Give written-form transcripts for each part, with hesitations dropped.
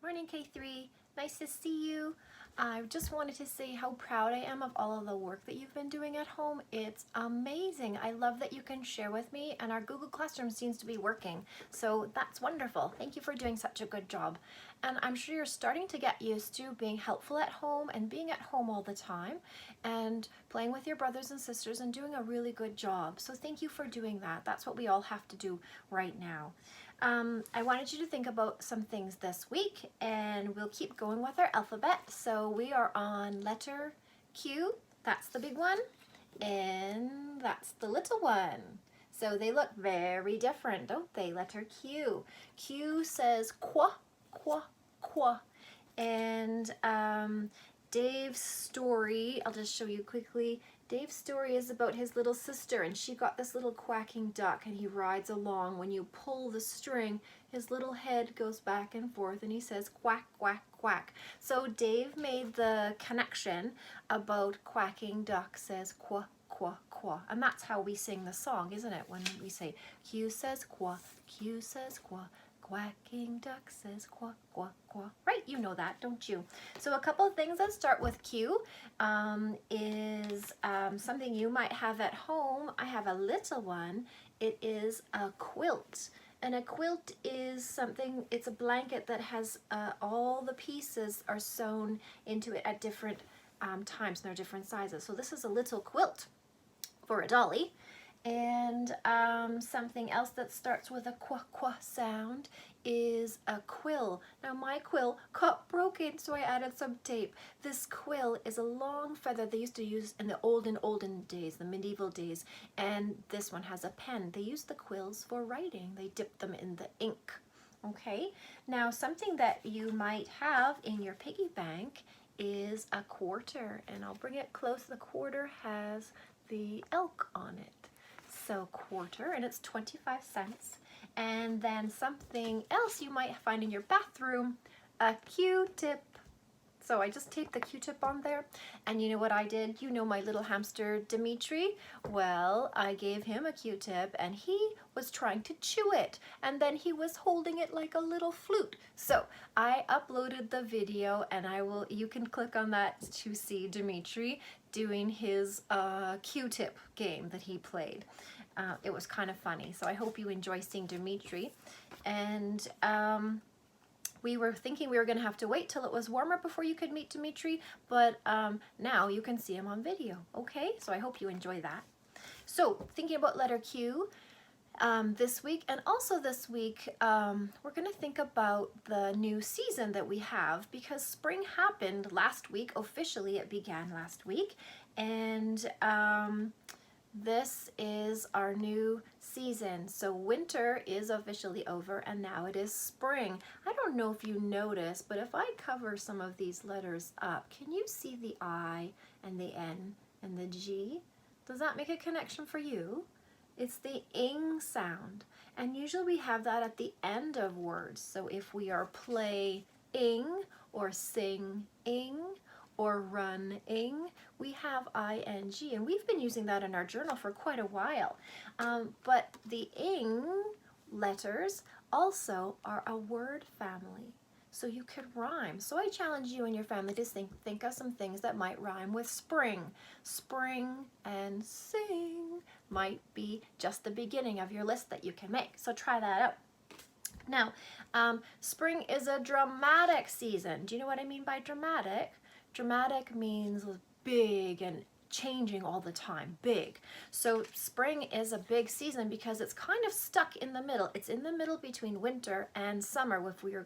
Morning, K3. Nice to see you. I just wanted to say how proud I am of all of the work that you've been doing at home. It's amazing. I love that you can share with me, and our Google Classroom seems to be working. So that's wonderful. Thank you for doing such a good job. And I'm sure you're starting to get used to being helpful at home and being at home all the time and playing with your brothers and sisters and doing a really good job. So thank you for doing that. That's what we all have to do right now. I wanted you to think about some things this week, and we'll keep going with our alphabet. So we are on letter Q, that's the big one, and that's the little one. So they look very different, don't they? Letter Q. Q says qua, qua, qua. And Dave's story, I'll just show you quickly. Dave's story is about his little sister, and she got this little quacking duck, and he rides along. When you pull the string, his little head goes back and forth, and he says quack, quack, quack. So Dave made the connection about quacking duck says qua, qua, qua. And that's how we sing the song, isn't it? When we say Q says qua, Q says qua, quacking duck says quack, quack, quack. Right, you know that, don't you? So a couple of things that start with Q is something you might have at home. I have a little one. It is a quilt. And a quilt is something, it's a blanket that has all the pieces are sewn into it at different times, and they're different sizes. So this is a little quilt for a dolly. And something else that starts with a qua qua sound is a quill. Now my quill got broken, so I added some tape. This quill is a long feather they used to use in the olden days, the medieval days, and this one has a pen. They used the quills for writing. They dipped them in the ink. Okay, now something that you might have in your piggy bank is a quarter, and I'll bring it close. The quarter has the elk on it. So quarter, and it's 25 cents. And then something else you might find in your bathroom, a Q-tip. So I just taped the Q-tip on there, and you know what I did? You know my little hamster Dimitri? Well, I gave him a Q-tip, and he was trying to chew it, and then he was holding it like a little flute. So I uploaded the video, and you can click on that to see Dimitri doing his Q-tip game that he played. It was kind of funny, so I hope you enjoy seeing Dimitri. And we were thinking we were going to have to wait till it was warmer before you could meet Dimitri, but now you can see him on video, okay? So I hope you enjoy that. So thinking about letter Q this week, and also this week, we're going to think about the new season that we have, because spring happened last week. Officially, it began last week, and this is our new season. So winter is officially over, and now it is spring. I don't know if you notice, but if I cover some of these letters up, can you see the I and the N and the G? Does that make a connection for you? It's the ing sound, and usually we have that at the end of words. So if we are playing or sing-ing or run-ing, we have ing, and we've been using that in our journal for quite a while. But the ing letters also are a word family, so you could rhyme. So I challenge you and your family to think of some things that might rhyme with spring. Spring and sing might be just the beginning of your list that you can make, so try that out. Now, spring is a dramatic season. Do you know what I mean by dramatic? Dramatic means big and changing all the time, big. So spring is a big season because it's kind of stuck in the middle. It's in the middle between winter and summer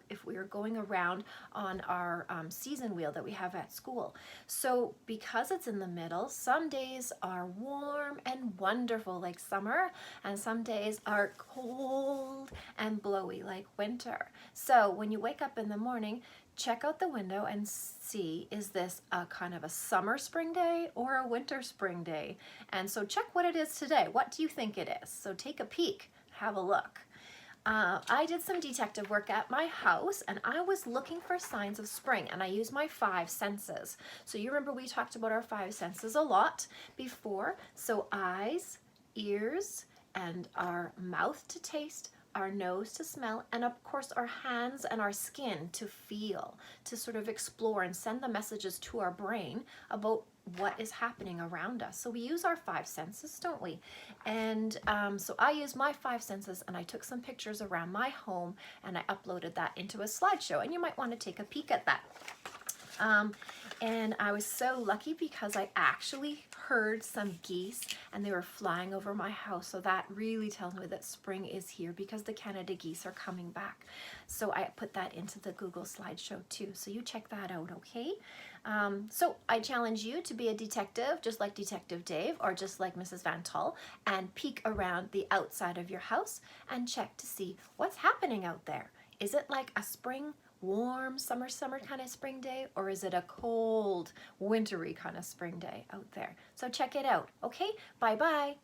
if we are going around on our season wheel that we have at school. So because it's in the middle, some days are warm and wonderful like summer, and some days are cold and blowy like winter. So when you wake up in the morning, check out the window and see, is this a kind of a summer spring day or a winter spring day? And so check what it is today. What do you think it is? So take a peek, have a look. I did some detective work at my house, and I was looking for signs of spring, and I used my 5 senses. So you remember we talked about our 5 senses a lot before. So eyes, ears, and our mouth to taste, our nose to smell, and of course our hands and our skin to feel, to sort of explore and send the messages to our brain about what is happening around us. So we use our five senses, don't we? And so I used my five senses, and I took some pictures around my home, and I uploaded that into a slideshow, and you might want to take a peek at that. And I was so lucky because I actually heard some geese, and they were flying over my house. So that really tells me that spring is here, because the Canada geese are coming back. So I put that into the Google slideshow too. So you check that out, okay? So I challenge you to be a detective, just like Detective Dave or just like Mrs. Van Tol, and peek around the outside of your house and check to see what's happening out there. Is it like a spring, warm, summer kind of spring day, or is it a cold, wintry kind of spring day out there? So check it out, okay? Bye-bye.